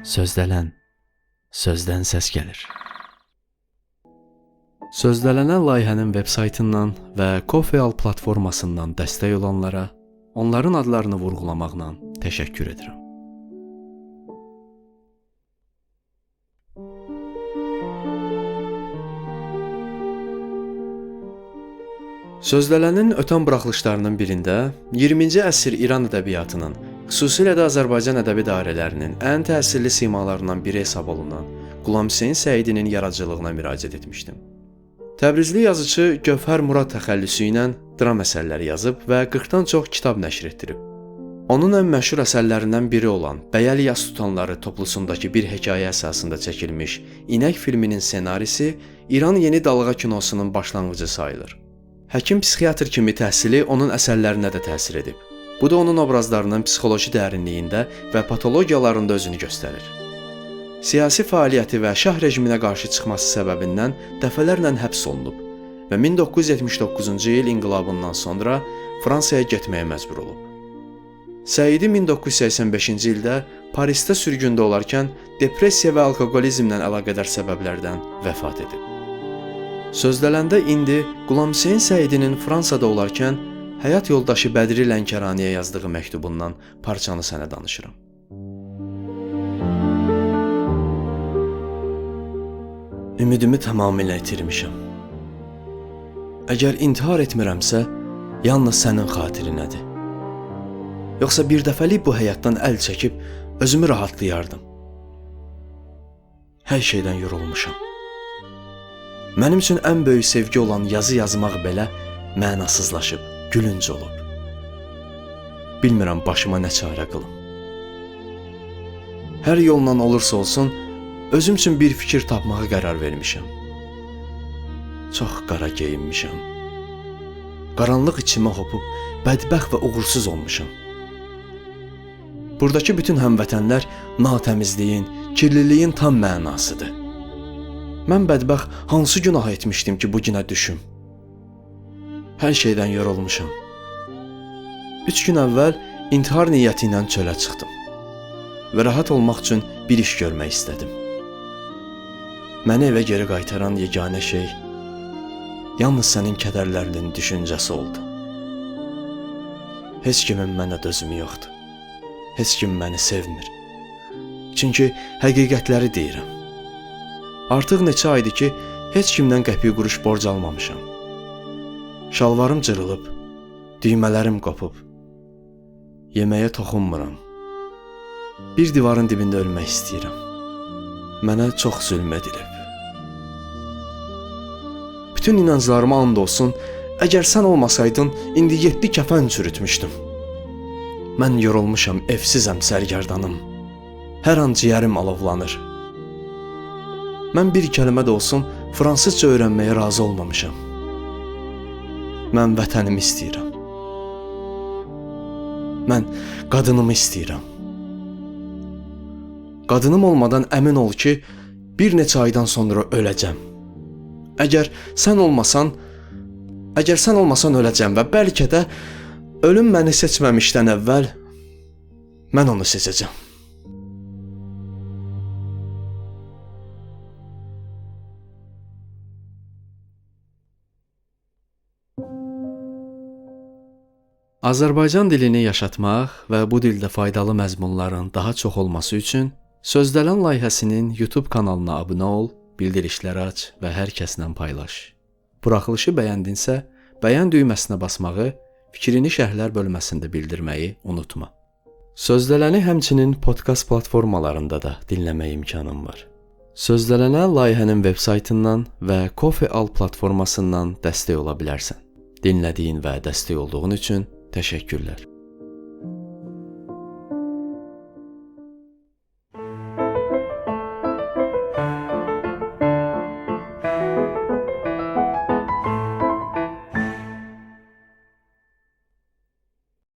Sözdələn, sözdən səs gəlir. Sözdələnən layihənin veb saytından və Coffee.al platformasından dəstək olanlara onların adlarını vurğulamaqla təşəkkür edirəm. Sözdələnin ötən buraxılışlarının birində 20-ci əsr İran ədəbiyyatının, xüsusilə də Azərbaycan ədəbi dairələrinin ən təsirli simalarından biri hesab olunan Qulam Hüseyn Səidinin yaradıcılığına müraciət etmişdim. Təbrizli yazıcı Gövhər Murad təxəllüsü ilə dram əsərləri yazıb və 40-dan çox kitab nəşr etdirib. Onun ən məşhur əsərlərindən biri olan Bəyəl Yas Tutanları toplusundakı bir hekayə əsasında çəkilmiş İnək filminin ssenarisi İran yeni dalğa kinosunun başlanğıcı sayılır. Həkim psixiatr kimi təhsili onun əsərlərinə də təsir edib. Bu da onun obrazlarının psixoloji dərinliyində və patologiyalarında özünü göstərir. Siyasi fəaliyyəti və şah rejiminə qarşı çıxması səbəbindən dəfələrlə həbs olunub və 1979-cu il inqilabından sonra Fransaya getməyə məcbur olub. Səidi 1985-ci ildə Parisdə sürgündə olarkən depressiya və alkoqolizmlə əlaqədar səbəblərdən vəfat edib. Sözdələndə indi Qulam Hüseyn Səidinin Fransada olarkən həyat yoldaşı Bədri Lənkəraniyə yazdığı məktubundan parçanı sənə danışıram. Ümidimi tamamilə itirmişəm. Əgər intihar etmirəmsə, yalnız sənin xatirinədir. Yoxsa bir dəfəlik bu həyatdan əl çəkib özümü rahatlayardım. Hər şeydən yorulmuşam. Mənim üçün ən böyük sevgi olan yazı yazmaq belə mənasızlaşıb, gülünc olub. Bilmirəm başıma nə çarə qılım. Hər yolla olursa olsun, özüm üçün bir fikir tapmağa qərar vermişəm. Çox qara geyinmişəm. Qaranlıq içimə hopub, bədbəxt və uğursuz olmuşam. Buradakı bütün həmvətənlər natəmizliyin, kirliliyin tam mənasıdır. Mən bədbəxt hansı günah etmişdim ki, bu günə düşüm? Hər şeydən yorulmuşam. 3 gün əvvəl intihar niyyəti ilə çölə çıxdım və rahat olmaq üçün bir iş görmək istədim. Məni evə geri qaytaran yeganə şey yalnız sənin kədərlərinin düşüncəsi oldu. Heç kimin mənə dözümü yoxdur. Heç kim məni sevmir. Çünki həqiqətləri deyirəm. Artıq neçə aydır ki, heç kimdən qəpik quruş borc almamışam. Şalvarım cırılıb, düymələrim qopub. Yeməyə toxunmuram. Bir divarın dibində ölmək istəyirəm. Mənə çox zülm edilib. Bütün inanclarıma and olsun, əgər sən olmasaydın, indi 7 kəfən çürütmüşdüm. Mən yorulmuşam, evsizəm sərgərdanım. Hər an ciyərim alovlanır. Mən bir kəlmə də olsun fransızca öyrənməyə razı olmamışam. Mən vətənimi istəyirəm. Mən qadınımı istəyirəm. Qadınım olmadan əmin ol ki, bir neçə aydan sonra öləcəm. Əgər sən olmasan öləcəm və bəlkə də ölüm məni seçməmişdən əvvəl mən onu seçəcəm. Azərbaycan dilini yaşatmaq və bu dildə faydalı məzmunların daha çox olması üçün Sözdələn layihəsinin YouTube kanalına abunə ol, bildirişləri aç və hər kəslə paylaş. Buraxılışı bəyəndinsə, bəyən düyməsinə basmağı, fikrini şərhlər bölməsində bildirməyi unutma. Sözdələni həmçinin podkast platformalarında da dinləmək imkanın var. Sözdələnə layihənin veb saytından və Coffee.al platformasından dəstək ola bilərsən. Dinlədiyin və dəstək olduğun üçün təşəkkürlər.